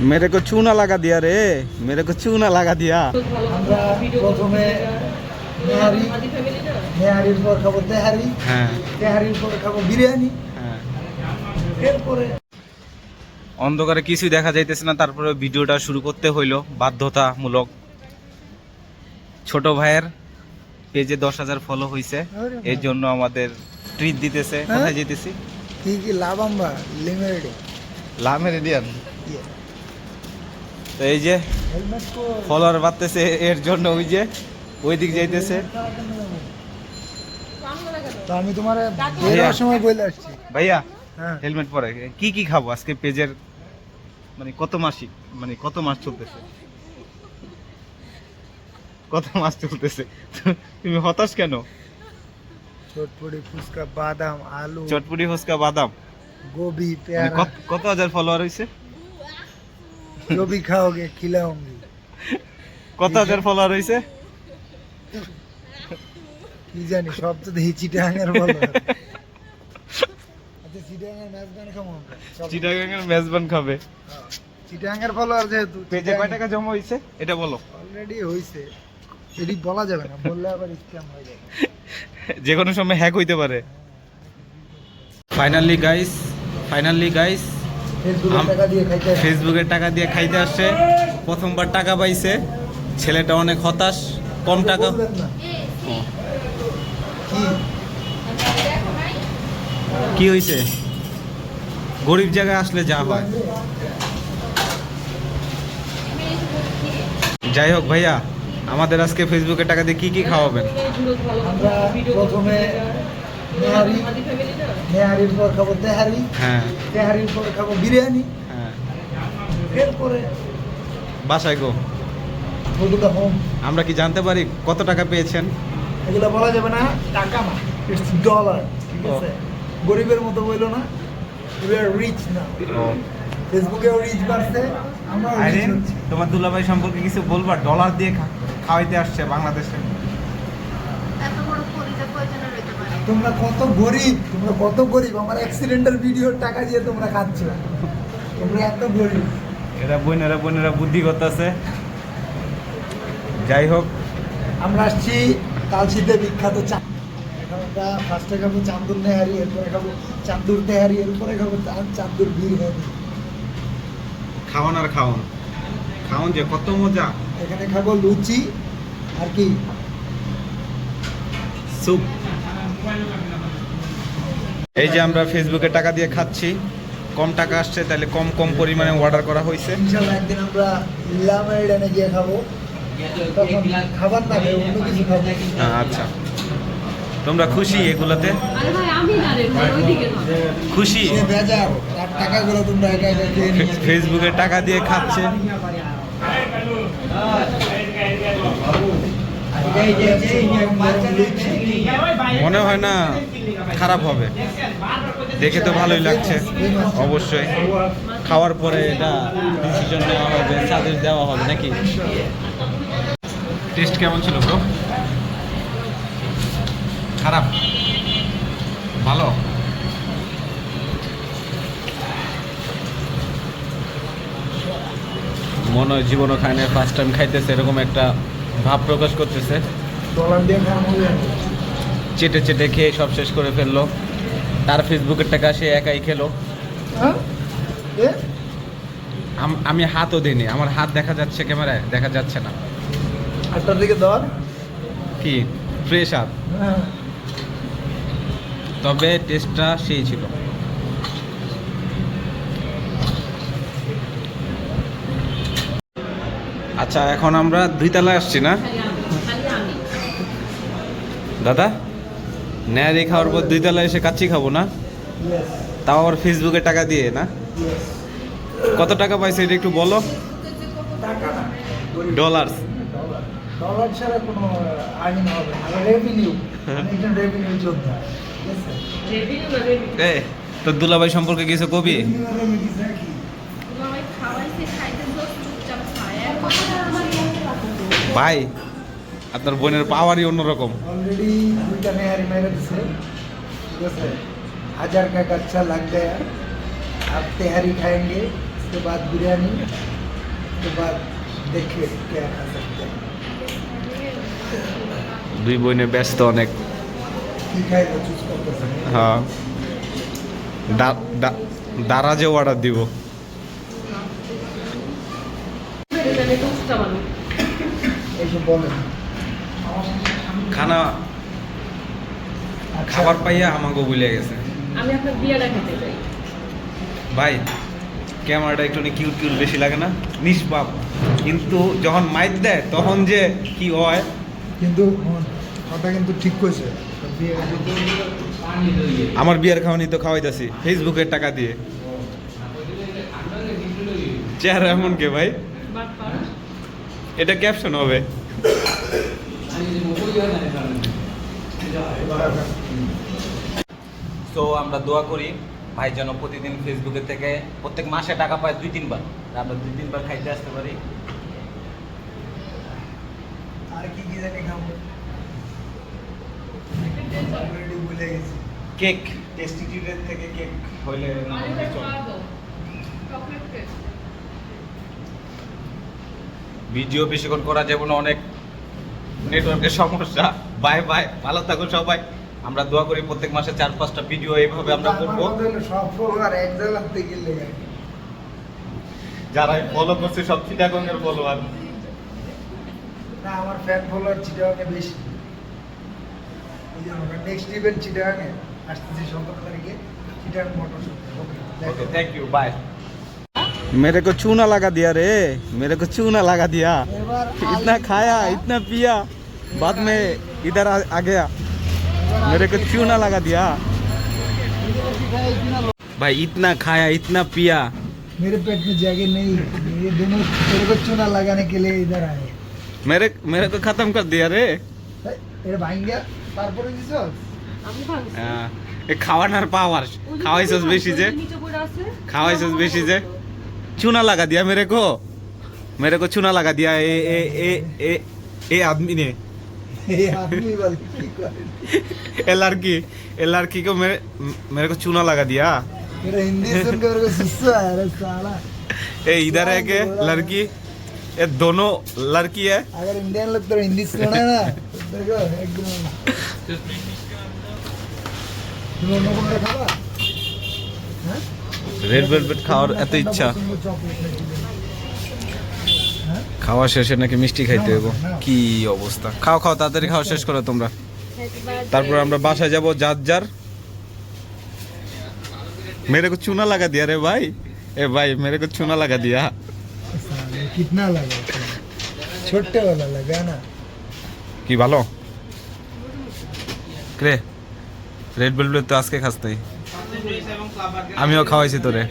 मेरे को चूना लगा दिया रे, मेरे को चूना लगा दिया। আমরা প্রথমে নেহারির পর খাবো তেহারি, হ্যাঁ তেহারির পর খাবো বিরিয়ানি, হ্যাঁ। এরপরে অন্ধকারে কিছুই দেখা যাইতেছে না, তারপরে ভিডিওটা শুরু করতে হইলো বাধ্যতামূলক। ছোট ভাইয়ের পেজে 10,000 ফলো হয়েছে, এর জন্য আমাদের ট্রিট দিতেছে। কোথায় যেতেছি? কি কি লাভ আমরা লিমিটেড লামের এরিয়ান। তো এই যে হেলমেট কো ফলোয়ার বাড়তেছে, এর জন্য ওই যে ওই দিক যাইতেছে। তো আমি তোমার বেরোর সময় বলে আসছি। ভাইয়া হ্যাঁ হেলমেট পরে কি কি খাবো আজকে? পেজের মানে কত মাসিক, মানে কত মাস চলতেছে, কত মাস চলতেছে? তুমি হতাশ কেন? চটপটি, ফুচকা, বাদাম, আলু, চটপুরি, ফুচকা, বাদাম, গোবি, মানে পেয়ারা, কত হাজার ফলোয়ার হয়েছে? जो भी खाओगे खिलाऊंगी। কত হাজার ফলোয়ার হয়েছে? কি জানি, সব তো দেখি চিটাগাঙের বলো। আচ্ছা চিটাগাঙের মেজবান খাবো আমরা সব। চিটাগাংয়ের মেজবান খাবে। চিটাগাঙের ফলোয়ার যেহেতু পেজে কয় টাকা জমা হয়েছে এটা বলো। অলরেডি হইছে, এটি বলা যাবে না, বললে আবার স্ক্যাম হয়ে যাবে। যে কোনো সময় হ্যাক হইতে পারে। ফাইনালি গাইস, ফেসবুকে টাকা দিয়ে খাইতে আসে। ফেসবুকের টাকা দিয়ে খাইতে আসছে, প্রথমবার টাকা পাইছে। ছেলেটা অনেক হতাশ, কম টাকা। বলবেন না। ও, কি কি হয়েছে? গরিব জায়গায় আসলে যা হয়। যাই হোক ভাইয়া, আমাদের আজকে ফেসবুকে টাকা দিয়ে কি কি খাওয়াবেন? আমরা প্রথমে নেহারির পর খাবো তেহারি, হ্যাঁ তেহারির পর খাবো বিরিয়ানি, হ্যাঁ। এরপরে বাসায় go. Go to the home. আমরা কি জানতে পারি কত টাকা পেয়েছেন? এগুলো বলা যাবে না, টাকা না, ইটস ডলার, ঠিক আছে? গরিবের মতো বললো না, উই আর রিচ না। ফেসবুকেও রিচ বাড়ছে, আমরা রিচ আইরিন, হচ্ছি। তোমার দুলাভাই সম্পর্কে কিছু বলবা? ডলার দিয়ে খাওয়াইতে আসছে বাংলাদেশে। এত বড় পরিচয় প্রয়োজনে রইতে পারে। তোমরা কত গরিব, তোমরা কত গরিব, আমার অ্যাক্সিডেন্টাল ভিডিওর টাকা দিয়ে তোমরা খাচ্ছ, তোমরা এত গরিব। এরা বোনেরা বুদ্ধি করতেছে। যাই হোক, আমরা আসছি কালশিতে বিখ্যাত চা। এখন আমরা ফার্স্টে খাবো চান্দুর নেহারি, এরপরে খাবো চান্দুর তেহারি, এরপরে খাবো চান্দুর বিরিয়ানি। খাওয়ান আর খাওয়ান, খাওয়ান যে কত মজা। এখানে খাবো লুচি আর কি স্যুপ। এই যে আমরা ফেসবুকে টাকা দিয়ে খাচ্ছি, কম টাকা আসছে, তাহলে কম পরিমাণে অর্ডার করা হয়েছে। ইনশাল্লাহ একদিন আমরা লামাইডানে গিয়ে খাবো, তখন খাবার না খেয়ে অন্য কিছু খাবো। হ্যাঁ আচ্ছা, তোমরা খুশি এগুলাতে? আরে ভাই আমি না রে, ভাই ওইদিকে না। খুশি? সে বেজার, তার টাকাগুলো তোমরা একা একা খেয়ে নিচ্ছ। ফেসবুকে টাকা দিয়ে খাচ্ছে, মনে হয় না খারাপ হবে। দেখে তো ভালোই লাগছে, অবশ্যই। খাওয়ার পরে এটা ডিসিশন নেওয়া হবে, সাজেস্ট দেওয়া হবে নাকি? টেস্ট কেমন ছিল ব্রো? খারাপ? ভালো? মনে হয় জীবনও খায় না, ফার্স্ট টাইম খাইতেছে, এরকম একটা ভাব প্রকাশ করতেছে। ডলার দিয়ে খাওয়া মজা। চেটে খেয়ে সব শেষ করে ফেললো। তার ফেসবুকের টাকা সে একাই খেলো। হ্যাঁ? এ? আমি হাতও দিইনি, আমার হাত দেখা যাচ্ছে ক্যামেরায়? দেখা যাচ্ছে না। 8টার দিকে দর। কি ফ্রেশ হাত, হ্যাঁ। তবে টেস্টটা সেই ছিল। আচ্ছা, এখন আমরা 2 তলায় আসছি না খালি আমি। দাদা? নেয়ারি খাওয়ার পর 2 তলায় এসে কাচ্চি খাবো না? ইয়েস, তাও আবার ফেসবুকে টাকা দিয়ে না? ইয়েস। কত টাকা পাইছে এটা একটু বলো। টাকা না, ডলার্স। ডলার। ডলার ছাড়া কোনো আর্নিং হবে না। রেভিনিউ, একজন রেভিনিউ যোদ্ধা, ঠিক আছে? রেভিনিউ না রেভিনিউ। এ তোর দুলাভাই সম্পর্কে কিছু কবি? রেভিনিউ আর রেভিনিউ একই। তোমায় খাওয়াইছে, খাইতে দাও, চুপচাপ খায়। আর কথা আমার ইয়াতে রাখো। ভাই, আপনার বোনের পাওয়ারই অন্যরকম। ऑलरेडी 2টা নেহারি মেরে দিছে, ঠিক আছে? 1000 का कच्चा लग गया, अब तेहारी खाएंगे, उसके बाद बिरयानी, उसके बाद देखिए क्या खा सकते हैं। দুই বোনে ব্যস্ত অনেক। কি খাইলো চুজ করতেছেন? হ্যাঁ, দারাজেও অর্ডার দিব। এইসব বলেন। খানা আচ্ছা, খাবার পাইয়া আমাকে ভুলে গেছে আমি আপনার বিয়াটা খেতে চাই। ভাই। ক্যামেরাটা একটু কিউট কিউট বেশি লাগে না, নিষ্পাপ, কিন্তু যখন মাইক দেয় তখন যে কি হয়। কিন্তু কথা কিন্তু ঠিক কইছে। আমার বিয়ার খাওয়ানি তো খাওয়াইতাছি ফেসবুকের টাকা দিয়ে। চেহারা এমন কে ভাই? এটা ক্যাপশন হবে। তো আমরা দোয়া করি ভাই যেন প্রতিদিন ফেসবুকে থেকে প্রত্যেক মাসে টাকা পায় 2-3 বার, আমরা 2-3 বার খাইতে আসতে পারি। আর কি কি জানি খাবো? অলরেডি ভুলে গেছি। কেক, টেস্টি ট্রিটের থেকে কেক হইলে ভিডিও বেশিক্ষণ করা যাবে না, অনেক নেটওয়ার্কের সমস্যা। বাই বাই, ভালো থাকুন সবাই। আমরা দোয়া করি প্রত্যেক মাসে 4-5টা ভিডিও এইভাবে আমরা করবো। সব ফলোয়ার এক জায়গাতে গেলে যারা ফলো করছে সব চিটাগংয়ের ফলোয়ার। না, আমার ফ্যান ফলোয়ার চিটাগাংয়ে বেশি। এই জন্য নেক্সট ইভেন্ট চিটাগাংয়ে আসতেছি 17 তারিখে, Chittagong motor show. Okay, thank you, bye. मेरे को चूना लगा दिया रे, मेरे को चूना लगा दिया। इतना खाया, इतना पिया, बाद में इधर आ गया, मेरे को चूना लगा दिया। भाई इतना खाया, इतना पिया, मेरे पेट में जगह नहीं, ये दोनों तेरे को चूना लगाने के लिए इधर आए। मेरे को खत्म कर दिया रे। এর ভাঙ্গা তারপরে দিছস? এ খাওয়ানোর পাওয়ার, খাওয়াইছস বেশি যে, খাওয়াইছস বেশি যে, चूना लगा दिया मेरे को चूना लगा दिया ए आदमी ने। এই আদমি বল কি করে? ए लड़की को मेरे को चूना लगा दिया। मेरा हिंदी सुन के मेरे को गुस्सा आ रहा है साला। ए इधर है के लड़की, ये दोनों लड़की है। अगर इंडियन लोग तो हिंदी सुना ना तो देखो एकदम तुम लोगों को मेरा खावा? হ্যাঁ? রেড ভেলভেট খাওয়ার এত ইচ্ছা, খাওয়া শেষে নাকি মিষ্টি খাইতে হবে। কি অবস্থা! খাও খাও, তাড়াতাড়ি খাওয়া শেষ করো তোমরা, তারপর আমরা বাসায় যাব যার যার। मेरे को चूना लगा दिया रे भाई, ए भाई मेरे को चूना लगा दिया। कितना लगा? छोटे वाला लगा ना। কি ভালো রে? রেড ভেলভেট তো আজকে খাস নাই, আমিও খাওয়াইছি তোরে।